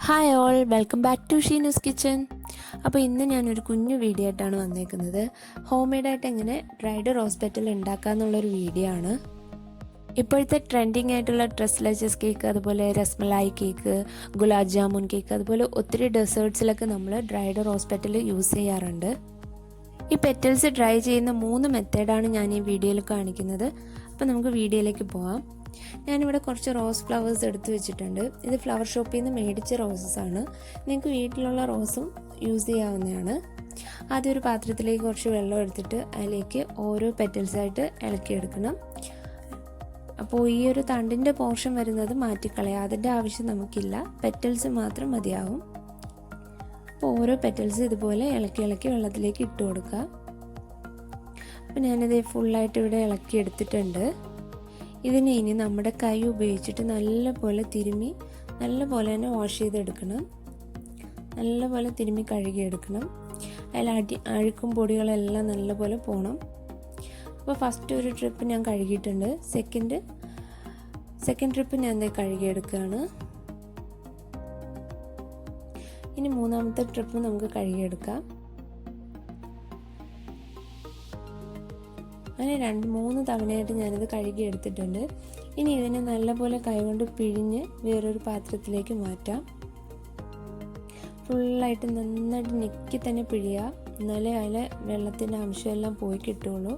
Hi all, welcome back to Sheenu's kitchen. അപ്പോൾ ഇന്ന് ഞാനൊരു കുഞ്ഞു വീഡിയോ ആയിട്ടാണ് വന്നേക്കുന്നത്. ഹോം മെയ്ഡായിട്ട് എങ്ങനെ ഡ്രൈഡ് റോസ് പെറ്റൽ ഉണ്ടാക്കാമെന്നുള്ളൊരു വീഡിയോ ആണ്. ഇപ്പോഴത്തെ ട്രെൻഡിങ് ആയിട്ടുള്ള ട്രസ്ലെച്ചസ് കേക്ക്, അതുപോലെ രസ്മലായി കേക്ക്, ഗുലാബ് ജാമുൻ കേക്ക്, അതുപോലെ ഒത്തിരി ഡെസേർട്ട്സിലൊക്കെ നമ്മൾ ഡ്രൈഡ് റോസ് പെറ്റൽ യൂസ് ചെയ്യാറുണ്ട്. ഈ പെറ്റൽസ് ഡ്രൈ ചെയ്യുന്ന 3 മെത്തേഡാണ് ഞാൻ ഈ വീഡിയോയിൽ കാണിക്കുന്നത്. അപ്പോൾ നമുക്ക് വീഡിയോയിലേക്ക് പോകാം. ഞാനിവിടെ കുറച്ച് റോസ് ഫ്ലവേഴ്സ് എടുത്ത് വെച്ചിട്ടുണ്ട്. ഇത് ഫ്ലവർ ഷോപ്പിൽ നിന്ന് മേടിച്ച റോസസ് ആണ്. നിങ്ങൾക്ക് വീട്ടിലുള്ള റോസും യൂസ് ചെയ്യാവുന്നതാണ്. ആദ്യം ഒരു പാത്രത്തിലേക്ക് കുറച്ച് വെള്ളം എടുത്തിട്ട് അതിലേക്ക് ഓരോ പെറ്റൽസായിട്ട് ഇളക്കിയെടുക്കണം. അപ്പോൾ ഈ ഒരു തണ്ടിൻ്റെ പോർഷൻ വരുന്നത് മാറ്റിക്കളയാം, അതിൻ്റെ ആവശ്യം നമുക്കില്ല. പെറ്റൽസ് മാത്രം മതിയാവും. അപ്പോൾ ഓരോ പെറ്റൽസ് ഇതുപോലെ ഇളക്കി വെള്ളത്തിലേക്ക് ഇട്ട് കൊടുക്കുക. അപ്പോൾ ഞാനിത് ഫുള്ളായിട്ട് ഇവിടെ ഇളക്കി എടുത്തിട്ടുണ്ട്. ഇതിനെ ഇനി നമ്മുടെ കൈ ഉപയോഗിച്ചിട്ട് നല്ലപോലെ തിരുമ്മി നല്ലപോലെ തന്നെ വാഷ് ചെയ്തെടുക്കണം. നല്ലപോലെ തിരുമ്മി കഴുകിയെടുക്കണം. അതിൽ അഴുക്കും പൊടികളെല്ലാം നല്ലപോലെ പോകണം. അപ്പോൾ ഫസ്റ്റ് ഒരു ട്രിപ്പ് ഞാൻ കഴുകിയിട്ടുണ്ട്. സെക്കൻഡ് ട്രിപ്പ് ഞാൻ കഴുകിയെടുക്കുകയാണ്. ഇനി മൂന്നാമത്തെ ട്രിപ്പ് നമുക്ക് കഴുകിയെടുക്കാം. അങ്ങനെ 2-3 തവണയായിട്ട് ഞാനിത് കഴുകി എടുത്തിട്ടുണ്ട്. ഇനി ഇതിനെ നല്ലപോലെ കൈകൊണ്ട് പിഴിഞ്ഞ് വേറൊരു പാത്രത്തിലേക്ക് മാറ്റാം. ഫുള്ളായിട്ട് നന്നായിട്ട് ഞെക്കി തന്നെ പിഴിയുക, എന്നാലേ അതിലെ വെള്ളത്തിൻ്റെ അംശമെല്ലാം പോയി കിട്ടുള്ളൂ.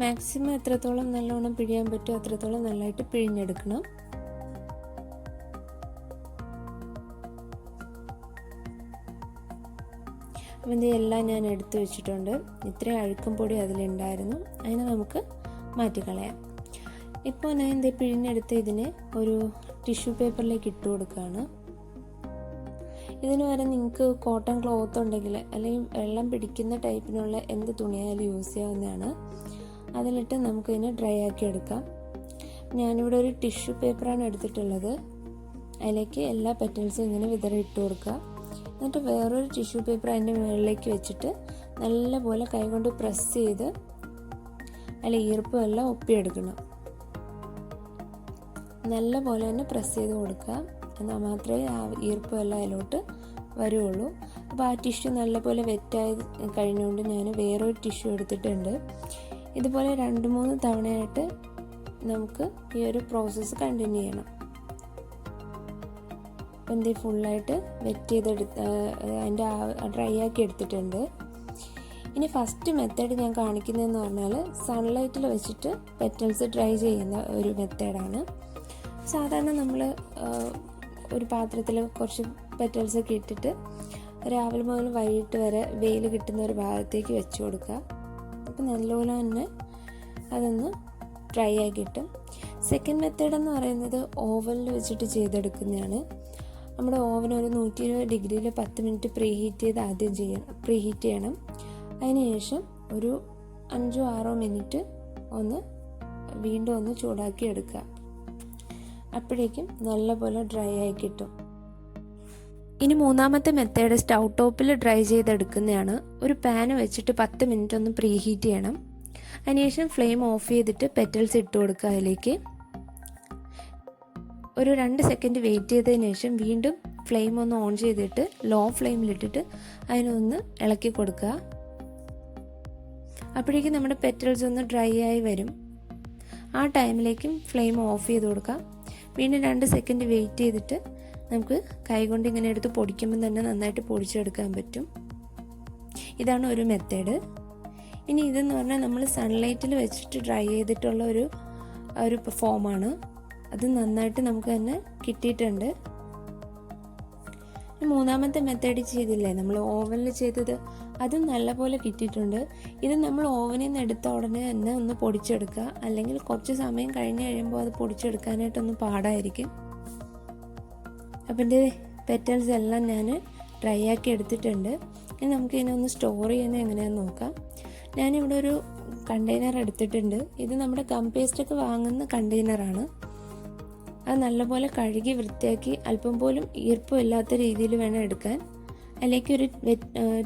മാക്സിമം എത്രത്തോളം നല്ലോണം പിഴിയാൻ പറ്റുമോ അത്രത്തോളം നല്ലതായിട്ട് പിഴിഞ്ഞെടുക്കണം. അപ്പം ഇതെല്ലാം ഞാൻ എടുത്തു വെച്ചിട്ടുണ്ട്. ഇത്രയും അഴുക്കും പൊടി അതിലുണ്ടായിരുന്നു, അതിനെ നമുക്ക് മാറ്റിക്കളയാം. ഇപ്പോൾ ഞാൻ പിഴിഞ്ഞെടുത്ത് ഇതിനെ ഒരു ടിഷ്യൂ പേപ്പറിലേക്ക് ഇട്ട് കൊടുക്കുകയാണ്. ഇതിന് വരെ നിങ്ങൾക്ക് കോട്ടൺ ക്ലോത്ത് ഉണ്ടെങ്കിൽ അല്ലെങ്കിൽ വെള്ളം പിടിക്കുന്ന ടൈപ്പിനുള്ള എന്ത് തുണിയായാലും യൂസ് ചെയ്യാവുന്നതാണ്. അതിലിട്ട് നമുക്കിതിനെ ഡ്രൈ ആക്കി എടുക്കാം. ഞാനിവിടെ ഒരു ടിഷ്യൂ പേപ്പറാണ് എടുത്തിട്ടുള്ളത്. അതിലേക്ക് എല്ലാ പെറ്റൽസും ഇങ്ങനെ വിതറി ഇട്ട് കൊടുക്കുക. എന്നിട്ട് വേറൊരു ടിഷ്യൂ പേപ്പർ അതിൻ്റെ മുകളിലേക്ക് വെച്ചിട്ട് നല്ലപോലെ കൈകൊണ്ട് പ്രസ് ചെയ്ത് അതിൽ ഈർപ്പം എല്ലാം ഒപ്പിയെടുക്കണം. നല്ലപോലെ തന്നെ പ്രസ് ചെയ്ത് കൊടുക്കുക, എന്നാൽ മാത്രമേ ആ ഈർപ്പം എല്ലാം അതിലോട്ട് വരുള്ളൂ. അപ്പോൾ ആ ടിഷ്യൂ നല്ലപോലെ വെറ്റായി കഴിഞ്ഞുകൊണ്ട് ഞാൻ വേറൊരു ടിഷ്യൂ എടുത്തിട്ടുണ്ട്. ഇതുപോലെ 2-3 തവണയായിട്ട് നമുക്ക് ഈ ഒരു പ്രോസസ്സ് കണ്ടിന്യൂ ചെയ്യണം. അപ്പം ഫുള്ളായിട്ട് വെറ്റ് ചെയ്തെടുത്ത് അതിൻ്റെ ഡ്രൈ ആക്കി എടുത്തിട്ടുണ്ട്. ഇനി ഫസ്റ്റ് മെത്തേഡ് ഞാൻ കാണിക്കുന്നതെന്ന് പറഞ്ഞാൽ സൺലൈറ്റിൽ വെച്ചിട്ട് പെറ്റൽസ് ഡ്രൈ ചെയ്യുന്ന ഒരു മെത്തേഡാണ്. സാധാരണ നമ്മൾ ഒരു പാത്രത്തിൽ കുറച്ച് പെറ്റൽസൊക്കെ ഇട്ടിട്ട് രാവിലെ മുതൽ വൈകിട്ട് വരെ വെയിൽ കിട്ടുന്ന ഒരു ഭാഗത്തേക്ക് വെച്ച് കൊടുക്കുക. അപ്പോൾ നല്ലപോലെ തന്നെ അതൊന്ന് ഡ്രൈ ആയി കിട്ടും. സെക്കൻഡ് മെത്തേഡ് എന്ന് പറയുന്നത് ഓവനിൽ വെച്ചിട്ട് ചെയ്തെടുക്കുന്നതാണ്. നമ്മുടെ ഓവൻ ഒരു 120 ഡിഗ്രിയിൽ 10 മിനിറ്റ് പ്രീഹീറ്റ് ചെയ്യണം. അതിനുശേഷം ഒരു 5-6 മിനിറ്റ് വീണ്ടും ഒന്ന് ചൂടാക്കി എടുക്കുക. അപ്പോഴേക്കും നല്ലപോലെ ഡ്രൈ ആയി കിട്ടും. ഇനി മൂന്നാമത്തെ മെത്തേഡ് സ്റ്റൗ ടോപ്പിൽ ഡ്രൈ ചെയ്തെടുക്കുന്നതാണ്. ഒരു പാന് വെച്ചിട്ട് 10 മിനിറ്റ് ഒന്ന് പ്രീഹീറ്റ് ചെയ്യണം. അതിനുശേഷം ഫ്ലെയിം ഓഫ് ചെയ്തിട്ട് പെറ്റൽസ് ഇട്ട് കൊടുക്കുക. അതിലേക്ക് ഒരു 2 സെക്കൻഡ് വെയിറ്റ് ചെയ്തതിന് ശേഷം വീണ്ടും ഫ്ലെയിം ഒന്ന് ഓൺ ചെയ്തിട്ട് ലോ ഫ്ലെയിമിലിട്ടിട്ട് അതിനൊന്ന് ഇളക്കി കൊടുക്കുക. അപ്പോഴേക്കും നമ്മുടെ പെറ്റൽസ് ഒന്ന് ഡ്രൈ ആയി വരും. ആ ടൈമിലേക്കും ഫ്ലെയിം ഓഫ് ചെയ്ത് കൊടുക്കാം. വീണ്ടും 2 സെക്കൻഡ് വെയിറ്റ് ചെയ്തിട്ട് നമുക്ക് കൈകൊണ്ട് ഇങ്ങനെ എടുത്ത് പൊടിക്കുമ്പോൾ തന്നെ നന്നായിട്ട് പൊടിച്ചെടുക്കാൻ പറ്റും. ഇതാണ് ഒരു മെത്തേഡ്. ഇനി ഇതെന്ന് പറഞ്ഞാൽ നമ്മൾ സൺലൈറ്റിൽ വെച്ചിട്ട് ഡ്രൈ ചെയ്തിട്ടുള്ള ഒരു ഫോമാണ്. അത് നന്നായിട്ട് നമുക്ക് തന്നെ കിട്ടിയിട്ടുണ്ട്. മൂന്നാമത്തെ മെത്തേഡ് ചെയ്തില്ലേ നമ്മൾ ഓവനിൽ ചെയ്തത്, അതും നല്ലപോലെ കിട്ടിയിട്ടുണ്ട്. ഇത് നമ്മൾ ഓവനിൽ നിന്ന് എടുത്ത ഉടനെ തന്നെ ഒന്ന് പൊടിച്ചെടുക്കുക, അല്ലെങ്കിൽ കുറച്ച് സമയം കഴിഞ്ഞ് കഴിയുമ്പോൾ അത് പൊടിച്ചെടുക്കാനായിട്ടൊന്ന് പാടായിരിക്കും. അപ്പം എൻ്റെ പെറ്റൽസ് എല്ലാം ഞാൻ ഡ്രൈ ആക്കി എടുത്തിട്ടുണ്ട്. ഇനി നമുക്ക് ഇതിനെ ഒന്ന് സ്റ്റോർ ചെയ്യുന്നത് എങ്ങനെയാണെന്ന് നോക്കാം. ഞാനിവിടെ ഒരു കണ്ടെയ്നർ എടുത്തിട്ടുണ്ട്. ഇത് നമ്മുടെ ഗം പേസ്റ്റൊക്കെ വാങ്ങുന്ന കണ്ടെയ്നറാണ്. അത് നല്ലപോലെ കഴുകി വൃത്തിയാക്കി അല്പം പോലും ഈർപ്പം ഇല്ലാത്ത രീതിയിൽ വേണം എടുക്കാൻ. അതിലേക്ക് ഒരു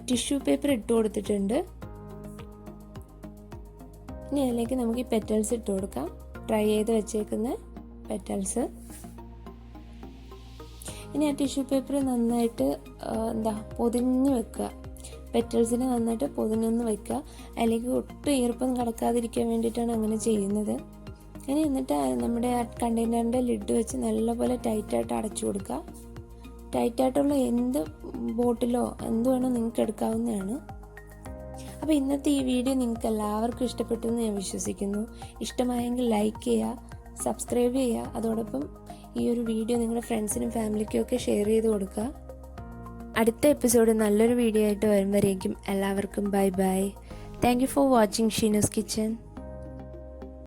ടിഷ്യൂ പേപ്പർ ഇട്ട് കൊടുത്തിട്ടുണ്ട്. ഇനി അതിലേക്ക് നമുക്ക് ഈ പെറ്റൽസ് ഇട്ട് കൊടുക്കാം. ഡ്രൈ ചെയ്ത് വെച്ചേക്കുന്ന പെറ്റൽസ് ഇനി ആ ടിഷ്യൂ പേപ്പർ നന്നായിട്ട് പൊതിഞ്ഞ് വെക്കുക. പെറ്റൽസിനെ നന്നായിട്ട് പൊതിഞ്ഞൊന്ന് വെക്കുക. അതിലേക്ക് ഒട്ടും ഈർപ്പം കടക്കാതിരിക്കാൻ വേണ്ടിയിട്ടാണ് അങ്ങനെ ചെയ്യുന്നത്. എന്നിട്ട് നമ്മുടെ ആ കണ്ടെയ്നറിൻ്റെ ലിഡ് വെച്ച് നല്ലപോലെ ടൈറ്റായിട്ട് അടച്ചു കൊടുക്കുക. ടൈറ്റായിട്ടുള്ള എന്ത് ബോട്ടിലോ എന്ത് വേണോ നിങ്ങൾക്ക് എടുക്കാവുന്നതാണ്. അപ്പോൾ ഇന്നത്തെ ഈ വീഡിയോ നിങ്ങൾക്ക് എല്ലാവർക്കും ഇഷ്ടപ്പെട്ടു എന്ന് ഞാൻ വിശ്വസിക്കുന്നു. ഇഷ്ടമായെങ്കിൽ ലൈക്ക് ചെയ്യുക, സബ്സ്ക്രൈബ് ചെയ്യുക. അതോടൊപ്പം ഈ ഒരു വീഡിയോ നിങ്ങളുടെ ഫ്രണ്ട്സിനും ഫാമിലിക്കും ഒക്കെ ഷെയർ ചെയ്ത് കൊടുക്കുക. അടുത്ത എപ്പിസോഡ് നല്ലൊരു വീഡിയോ ആയിട്ട് വരുമ്പോഴേക്കും എല്ലാവർക്കും bye bye. Thank you for watching Sheenu's kitchen.